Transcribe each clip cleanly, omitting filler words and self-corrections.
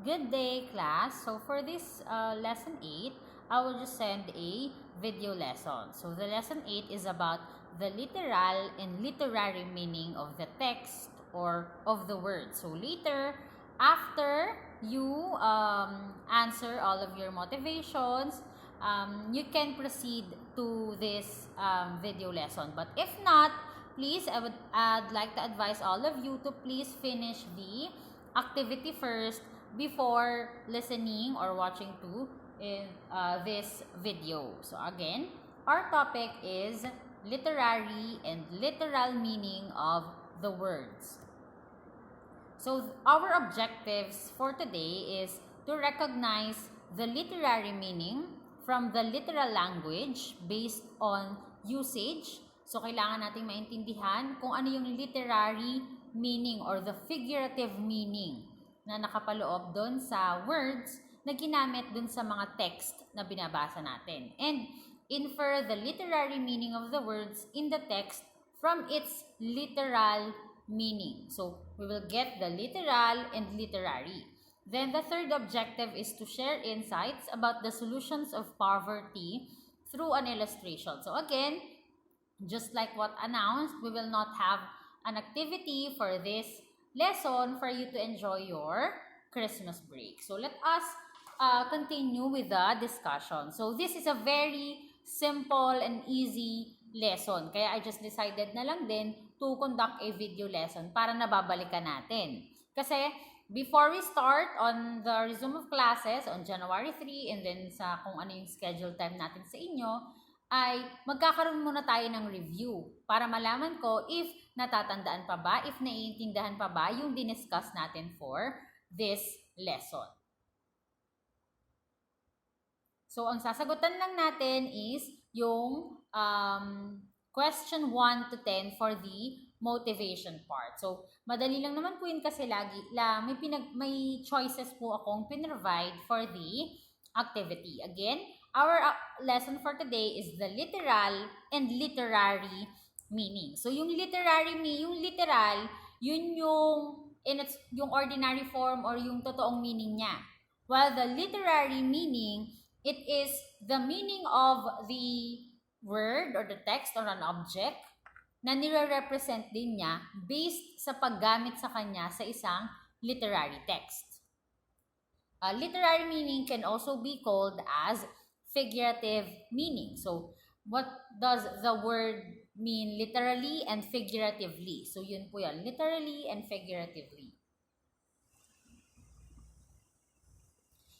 Good day, class. So for this lesson 8, I will just send a video lesson. So the lesson 8 is about the literal and literary meaning of the text or of the word. So later, after you answer all of your motivations, you can proceed to this video lesson. But if not, please, I'd like to advise all of you to please finish the activity first before listening or watching to this video. So again, our topic is literary and literal meaning of the words. So our objectives for today is to recognize the literary meaning from the literal language based on usage. So kailangan nating maintindihan kung ano yung literary meaning or the figurative meaning na nakapaloob doon sa words na ginamit doon sa mga text na binabasa natin. And infer the literary meaning of the words in the text from its literal meaning. So we will get the literal and literary. Then the third objective is to share insights about the solutions of poverty through an illustration. So again, just like what announced, we will not have an activity for this lesson for you to enjoy your Christmas break. So let us continue with the discussion. So this is a very simple and easy lesson. Kaya I just decided na lang din to conduct a video lesson para nababalikan natin. Kasi before we start on the resume of classes on January 3 and then sa kung ano yung schedule time natin sa inyo, ay magkakaroon muna tayo ng review para malaman ko if natatandaan pa ba, if naiintindihan pa ba yung diniscuss natin for this lesson. So, ang sasagutan lang natin is yung question 1 to 10 for the motivation part. So, madali lang naman po yun kasi lagi may choices po akong pinrovide for the activity. Again, our lesson for today is the literal and literary meaning. So, yung literal, yun yung ordinary form or yung totoong meaning niya. While the literary meaning, it is the meaning of the word or the text or an object na nire-represent din niya based sa paggamit sa kanya sa isang literary text. Literary meaning can also be called as figurative meaning. So, what does the word mean literally and figuratively? So, yun po yan, literally and figuratively.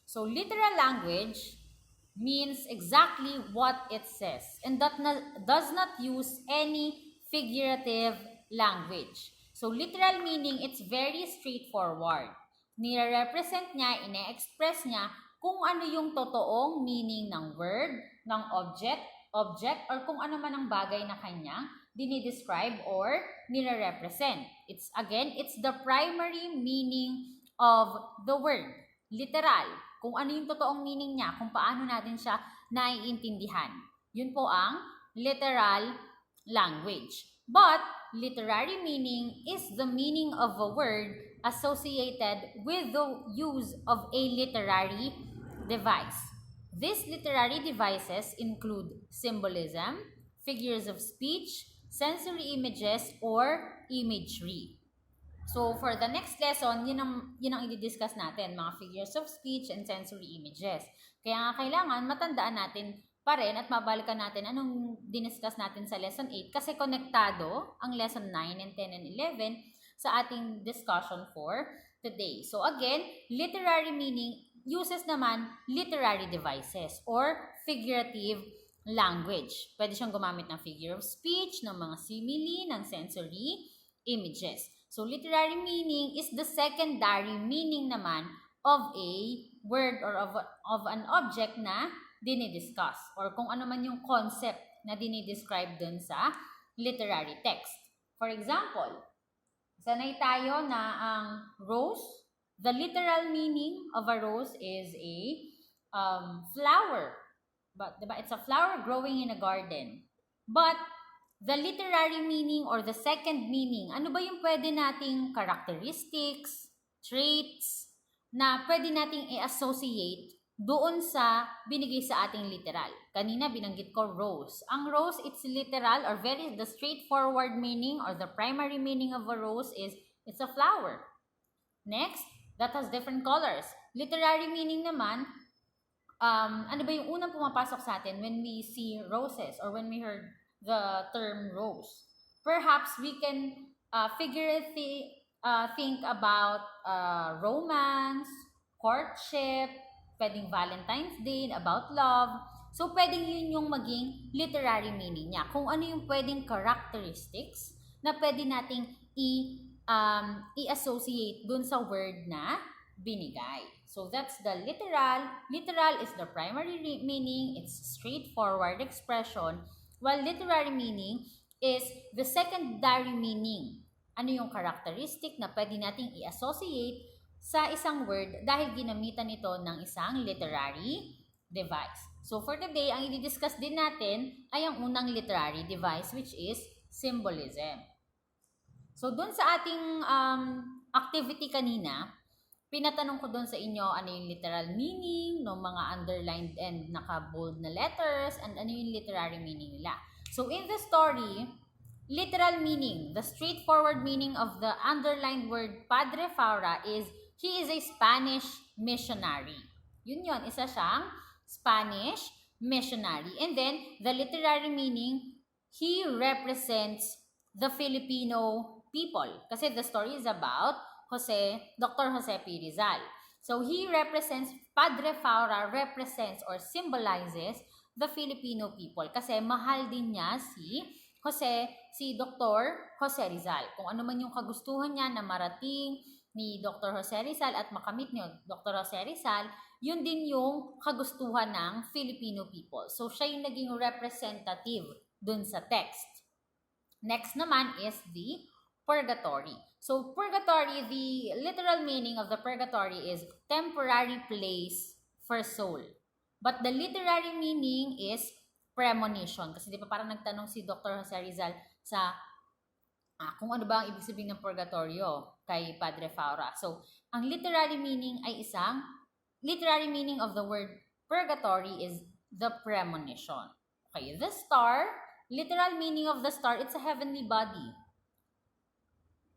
So, literal language means exactly what it says and does not use any figurative language. So, literal meaning, it's very straightforward. Nire-represent niya, ine-express niya kung ano yung totoong meaning ng word, ng object, or kung ano man ang bagay na kanyang dinidescribe or nire-represent. It's the primary meaning of the word. Literal. Kung ano yung totoong meaning niya, kung paano natin siya naiintindihan. Yun po ang literal language. But literary meaning is the meaning of a word associated with the use of a literary device. These literary devices include symbolism, figures of speech, sensory images, or imagery. So, for the next lesson, yun ang i-discuss natin, mga figures of speech and sensory images. Kaya nga kailangan matandaan natin pa rin at mabalikan natin anong diniscuss natin sa lesson 8 kasi konektado ang lesson 9 and 10 and 11 sa ating discussion for today. So, again, literary meaning uses naman literary devices or figurative language. Pwede siyang gumamit ng figure of speech, ng mga simile, ng sensory images. So, literary meaning is the secondary meaning naman of a word or of an object na dinidiscuss or kung ano man yung concept na dinidescribe dun sa literary text. For example, sanay tayo na ang rose, the literal meaning of a rose is a flower. But diba, it's a flower growing in a garden. But the literary meaning or the second meaning, ano ba yung pwede nating characteristics, traits, na pwede nating i-associate doon sa binigay sa ating literal. Kanina binanggit ko rose. Ang rose, it's literal or the straightforward meaning or the primary meaning of a rose is it's a flower. Next, that has different colors. Literary meaning naman, ano ba yung unang pumapasok sa atin when we see roses or when we heard the term rose? Perhaps we can think about romance, courtship, pwedeng Valentine's Day, about love. So, pwedeng yun yung maging literary meaning niya. Kung ano yung pwedeng characteristics na pwede nating i-associate dun sa word na binigay. So, that's the literal. Literal is the primary meaning. It's straightforward expression. While literary meaning is the secondary meaning. Ano yung characteristic na pwede nating i-associate sa isang word dahil ginamitan ito ng isang literary device. So for today, ang i-discuss din natin ay ang unang literary device which is symbolism. So dun sa ating activity kanina, pinatanong ko dun sa inyo ano yung literal meaning ng mga underlined and naka-bold na letters and ano yung literary meaning nila. So in the story, literal meaning, the straightforward meaning of the underlined word Padre Faura is he is a Spanish missionary. Yun, isa siyang Spanish missionary. And then, the literary meaning, he represents the Filipino people. Kasi the story is about Dr. Jose P. Rizal. So, Padre Faura represents or symbolizes the Filipino people. Kasi mahal din niya si Dr. Jose Rizal. Kung ano man yung kagustuhan niya na marating ni Dr. Jose Rizal at makamit ni Dr. Jose Rizal, yun din yung kagustuhan ng Filipino people. So, siya yung naging representative dun sa text. Next naman is the purgatory. So, purgatory, the literal meaning of the purgatory is temporary place for soul. But the literary meaning is premonition. Kasi di ba parang nagtanong si Dr. Jose Rizal sa kung ano ba ang ibig sabihin ng purgatorio kay Padre Faura. So, ang literary meaning of the word purgatory is the premonition. Okay, the star, literal meaning of the star, it's a heavenly body.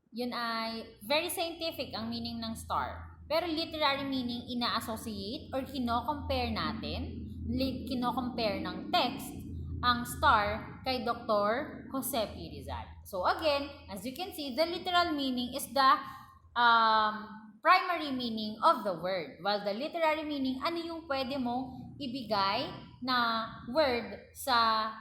Yun ay very scientific ang meaning ng star. Pero literary meaning, ina-associate or kino-compare ng text ang star kay Dr. Jose P. Rizal. So again, as you can see, the literal meaning is the primary meaning of the word. While the literary meaning, ano yung pwede mong ibigay na word sa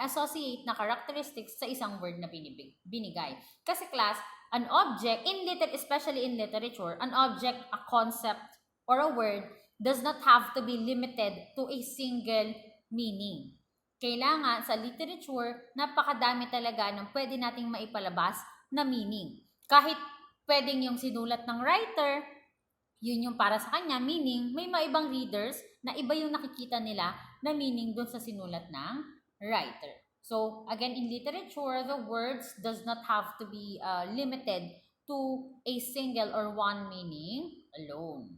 associate na characteristics sa isang word na binigay. Kasi class, an object, especially in literature, an object, a concept, or a word does not have to be limited to a single meaning. Kailangan sa literature, napakadami talaga ng pwede nating maipalabas na meaning. Kahit pwedeng yung sinulat ng writer, yun yung para sa kanya, meaning, may mga ibang readers na iba yung nakikita nila na meaning dun sa sinulat ng writer. So, again, in literature, the words does not have to be limited to a single or one meaning alone.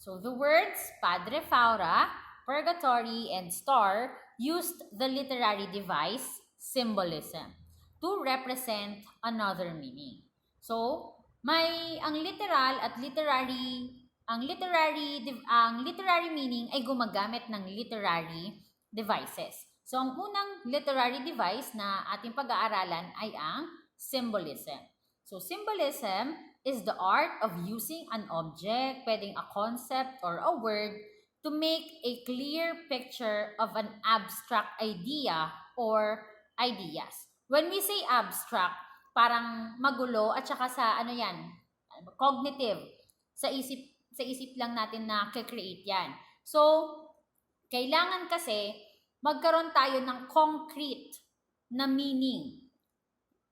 So, the words Padre Faura, purgatory, and star used the literary device symbolism to represent another meaning. So, ang literary meaning ay gumagamit ng literary devices. So, ang unang literary device na ating pag-aaralan ay ang symbolism. So, symbolism is the art of using an object, pwedeng a concept or a word, to make a clear picture of an abstract idea or ideas. When we say abstract, parang magulo at saka sa cognitive. Sa isip lang natin na create yan. So, kailangan kasi magkaroon tayo ng concrete na meaning.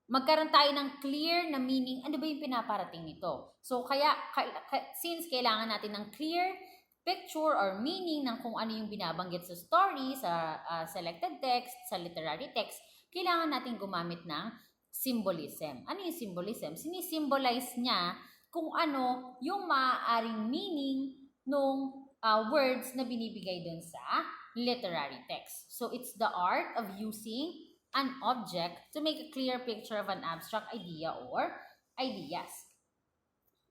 Magkaroon tayo ng clear na meaning. Ano ba yung pinaparating nito? So, since kailangan natin ng clear picture or meaning ng kung ano yung binabanggit sa story, sa selected text, sa literary text, kailangan natin gumamit ng symbolism. Ano yung symbolism? Sinisimbolize niya kung ano yung maaaring meaning ng words na binibigay dun sa literary text. So it's the art of using an object to make a clear picture of an abstract idea or ideas.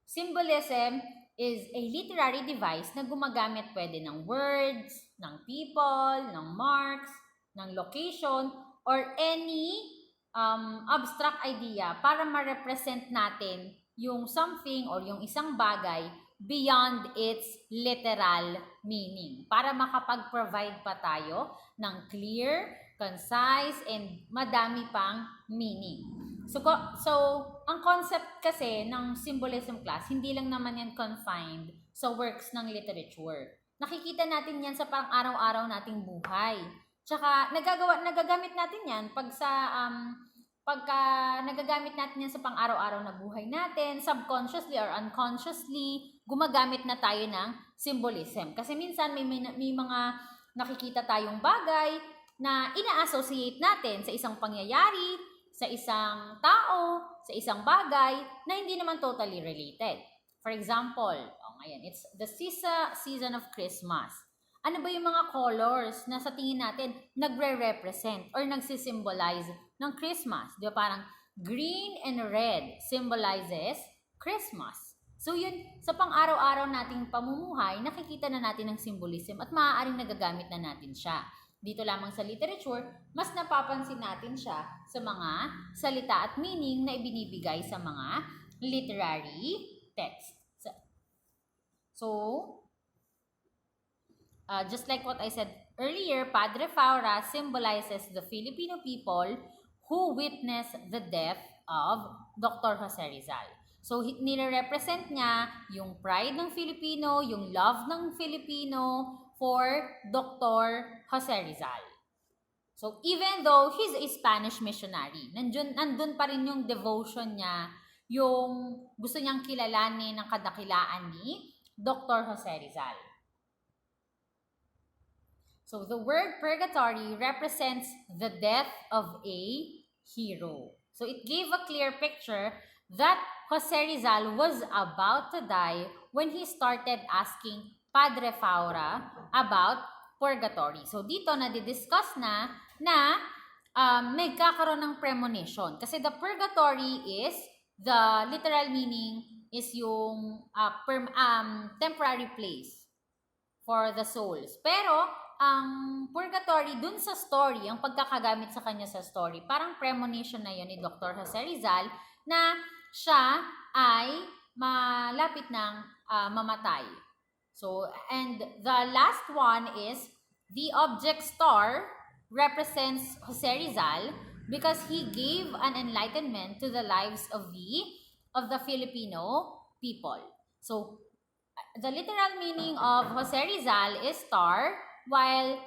Symbolism is a literary device na gumagamit pwede ng words, ng people, ng marks, ng location, or any abstract idea para ma-represent natin yung something or yung isang bagay beyond its literal meaning. Para makapag-provide pa tayo ng clear, concise, and madami pang meaning. So ang concept kasi ng symbolism class, hindi lang naman yan confined sa works ng literature. Nakikita natin yan sa pang-araw-araw nating buhay. Tsaka nagagamit natin yan pagka nagagamit natin yan sa pang-araw-araw na buhay natin, subconsciously or unconsciously, gumagamit na tayo ng symbolism. Kasi minsan may mga nakikita tayong bagay na ina-associate natin sa isang pangyayari, sa isang tao, sa isang bagay na hindi naman totally related. For example, ngayon, it's the season of Christmas. Ano ba yung mga colors na sa tingin natin nagre-represent or nagsisimbolize ng Christmas? Di ba parang green and red symbolizes Christmas. So yun, sa pang-araw-araw nating pamumuhay, nakikita na natin ang symbolism at maaaring nagagamit na natin siya. Dito lamang sa literature, mas napapansin natin siya sa mga salita at meaning na ibinibigay sa mga literary text. So, just like what I said earlier, Padre Faura symbolizes the Filipino people who witnessed the death of Dr. Jose Rizal. So, nire-represent niya yung pride ng Filipino, yung love ng Filipino for Dr. Jose Rizal. So, even though he's a Spanish missionary, nandun pa rin yung devotion niya, yung gusto niyang kilalanin ng kadakilaan ni Dr. Jose Rizal. So, the word purgatory represents the death of a hero. So, it gave a clear picture that Jose Rizal was about to die when he started asking Padre Faura about purgatory. So, dito nadidiscuss na may kakaroon ng premonition. Kasi the purgatory is, the literal meaning is yung temporary place for the souls. Pero, ang purgatory dun sa story, ang pagkakagamit sa kanya sa story, parang premonition na yun ni Dr. Jose Rizal na siya ay malapit ng mamatay. So, and the last one is the object star represents Jose Rizal because he gave an enlightenment to the lives of the Filipino people. So, the literal meaning of Jose Rizal is star, while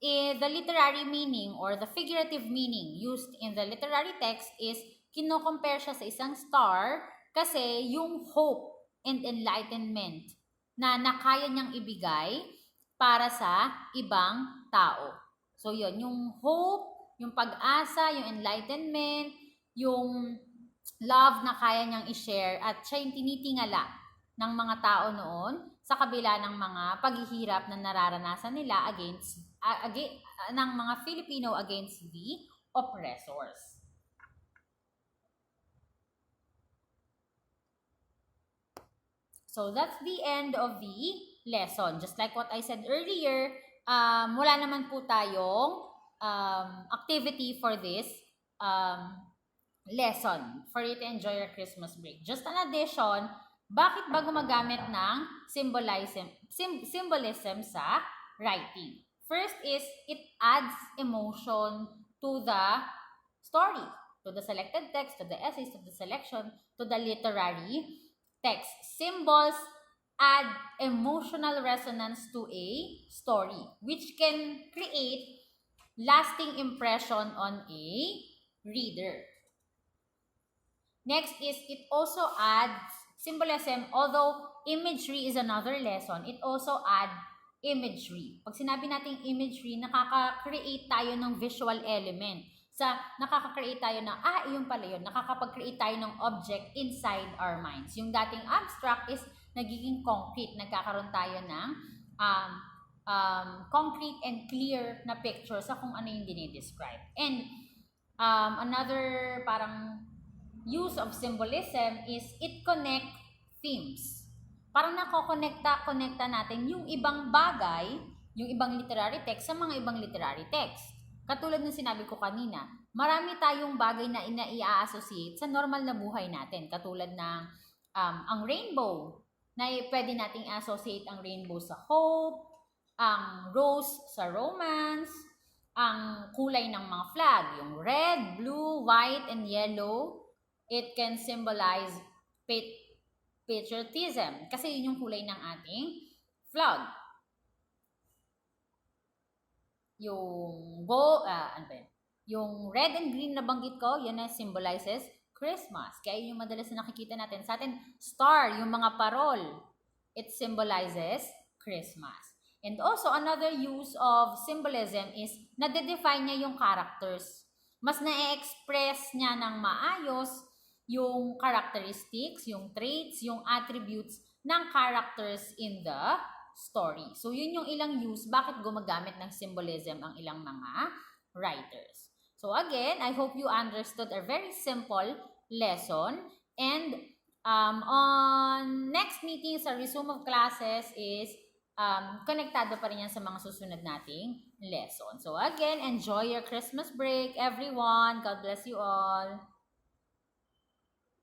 the literary meaning or the figurative meaning used in the literary text is kino-compare siya sa isang star kasi yung hope and enlightenment na nakaya niyang ibigay para sa ibang tao. So yun, yung hope, yung pag-asa, yung enlightenment, yung love na kaya niyang i-share at siya yung tinitingala ng mga tao noon sa kabila ng mga paghihirap na nararanasan nila ng mga Filipino against the oppressors. So that's the end of the lesson. Just like what I said earlier, wala naman po tayong activity for this lesson for you to enjoy your Christmas break. Just an addition, bakit ba gumagamit ng symbolism sa writing? First is, it adds emotion to the story, to the selected text, to the essays, to the selection, to the literary text. Symbols add emotional resonance to a story, which can create lasting impression on a reader. Next is, it also adds symbolism, although imagery is another lesson, it also adds imagery. Pag sinabi nating imagery, nakaka-create tayo ng visual element. nakaka-create tayo ng, yun pala yun, nakakapag-create tayo ng object inside our minds. Yung dating abstract is nagiging concrete, nagkakaroon tayo ng concrete and clear na picture sa kung ano yung dinidescribe. And another parang use of symbolism is it connect themes. Parang connecta natin yung ibang bagay, yung ibang literary text sa mga ibang literary text. Katulad ng sinabi ko kanina, marami tayong bagay na i-associate sa normal na buhay natin. Katulad ng ang rainbow, na pwede nating associate ang rainbow sa hope, ang rose sa romance, ang kulay ng mga flag, yung red, blue, white, and yellow, it can symbolize patriotism. Kasi yun yung kulay ng ating flag. Yung yung red and green na banggit ko, yan na symbolizes Christmas. Kaya yung madalas na nakikita natin sa atin, star, yung mga parol, it symbolizes Christmas. And also, another use of symbolism is nade-define niya yung characters. Mas na-express niya ng maayos yung characteristics, yung traits, yung attributes ng characters in the story. So, yun yung ilang use, bakit gumagamit ng symbolism ang ilang mga writers. So, again, I hope you understood a very simple lesson. And on next meeting sa resume of classes is konektado pa rin yan sa mga susunod nating lesson. So, again, enjoy your Christmas break, everyone. God bless you all.